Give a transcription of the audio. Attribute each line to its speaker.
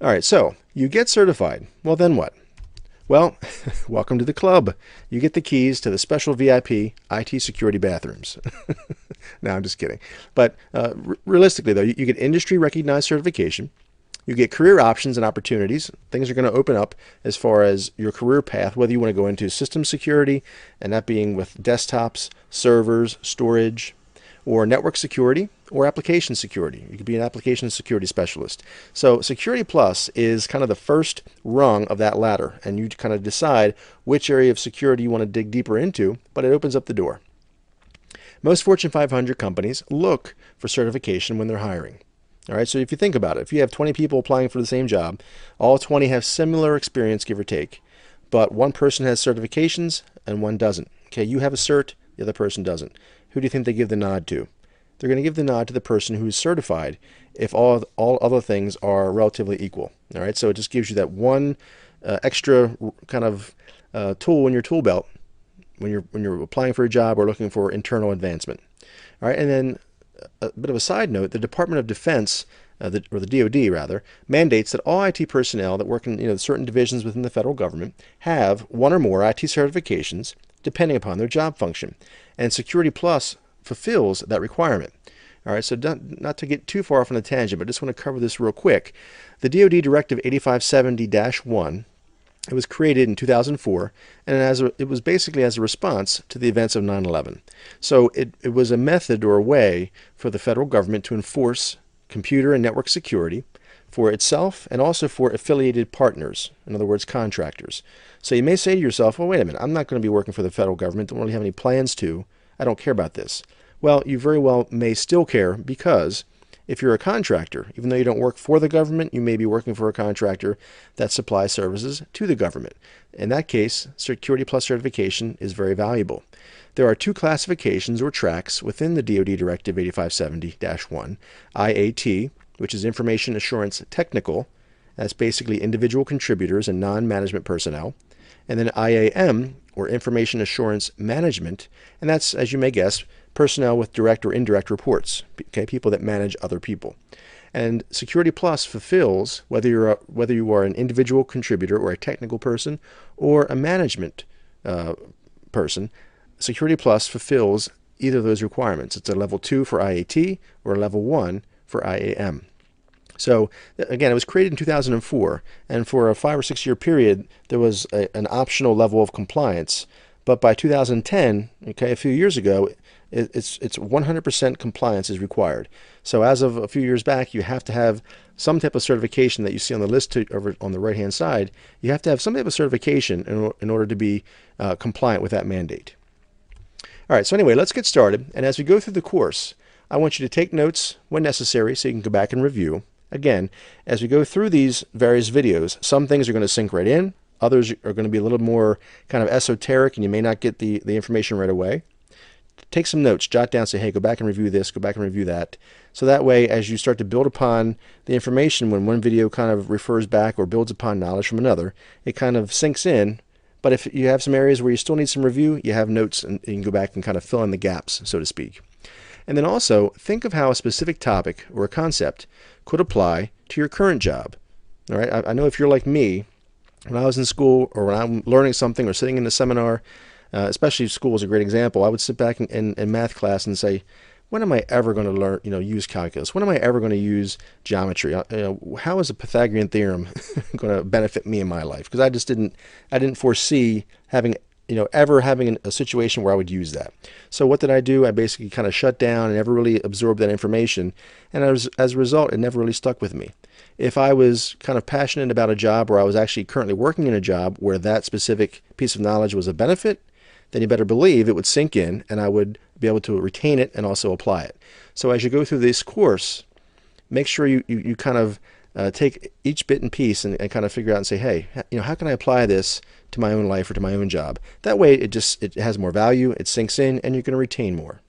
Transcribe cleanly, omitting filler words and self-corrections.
Speaker 1: All right, so you get certified. Well, then what? Well, welcome to the club. You get the keys to the special VIP IT security bathrooms. No, I'm just kidding. But realistically, though, you get industry recognized certification. You get career options and opportunities. Things are going to open up as far as your career path, whether you want to go into system security, and that being with desktops, servers, storage, or network security, or application security. You could be an application security specialist. So Security Plus is kind of the first rung of that ladder, and you kind of decide which area of security you want to dig deeper into, but it opens up the door. Most Fortune 500 companies look for certification when they're hiring. All right, so if you think about it, if you have 20 people applying for the same job, all 20 have similar experience, give or take, but one person has certifications and one doesn't. Okay, you have a cert, the other person doesn't. Who do you think they give the nod to? They're going to give the nod to the person who's certified if all other things are relatively equal. All right, so it just gives you that one extra kind of tool in your tool belt when you're applying for a job or looking for internal advancement. All right, and then a bit of a side note: the Department of Defense, or the DoD rather, mandates that all IT personnel that work in certain divisions within the federal government have one or more IT certifications, depending upon their job function. And Security Plus fulfills that requirement. All right, so not to get too far off on a tangent, but I just want to cover this real quick. The DoD Directive 8570-1, it was created in 2004, and it was basically as a response to the events of 9/11. So it was a method or a way for the federal government to enforce computer and network security for itself and also for affiliated partners, in other words, contractors. So you may say to yourself, well, wait a minute, I'm not going to be working for the federal government, don't really have any plans to, I don't care about this. Well, you very well may still care, because if you're a contractor, even though you don't work for the government, you may be working for a contractor that supplies services to the government. In that case, Security Plus certification is very valuable. There are two classifications or tracks within the DoD Directive 8570-1, IAT, which is Information Assurance Technical. That's basically individual contributors and non-management personnel. And then IAM, or Information Assurance Management, and that's, as you may guess, personnel with direct or indirect reports, okay, people that manage other people. And Security Plus fulfills whether you are an individual contributor or a technical person or a management person. Security Plus fulfills either of those requirements. It's a level 2 for IAT or a level 1 for IAM. So again, it was created in 2004, and for a 5 or 6 year period, there was an optional level of compliance. But by 2010, okay, a few years ago, it's 100% compliance is required. So as of a few years back, you have to have some type of certification that you see on the list over on the right-hand side. You have to have some type of certification in order to be compliant with that mandate. All right, so anyway, let's get started. And as we go through the course, I want you to take notes when necessary so you can go back and review. Again, as we go through these various videos, some things are going to sink right in. Others are going to be a little more kind of esoteric, and you may not get the information right away. Take some notes, jot down, say, hey, go back and review this, go back and review that. So that way, as you start to build upon the information, when one video kind of refers back or builds upon knowledge from another, it kind of sinks in. But if you have some areas where you still need some review, you have notes, and you can go back and kind of fill in the gaps, so to speak. And then also, think of how a specific topic or a concept could apply to your current job. All right, I know if you're like me, when I was in school or when I'm learning something or sitting in a seminar, especially school is a great example, I would sit back in math class and say, when am I ever going to learn, use calculus? When am I ever going to use geometry? How is a Pythagorean theorem going to benefit me in my life? Because I didn't foresee having ever having a situation where I would use that. So what did I do? I basically kind of shut down and never really absorbed that information. And as a result, it never really stuck with me. If I was kind of passionate about a job, or I was actually currently working in a job where that specific piece of knowledge was a benefit, then you better believe it would sink in and I would be able to retain it and also apply it. So as you go through this course, make sure you kind of take each bit and piece and kind of figure out and say, hey, how can I apply this to my own life or to my own job? That way it has more value, it sinks in, and you're going to retain more.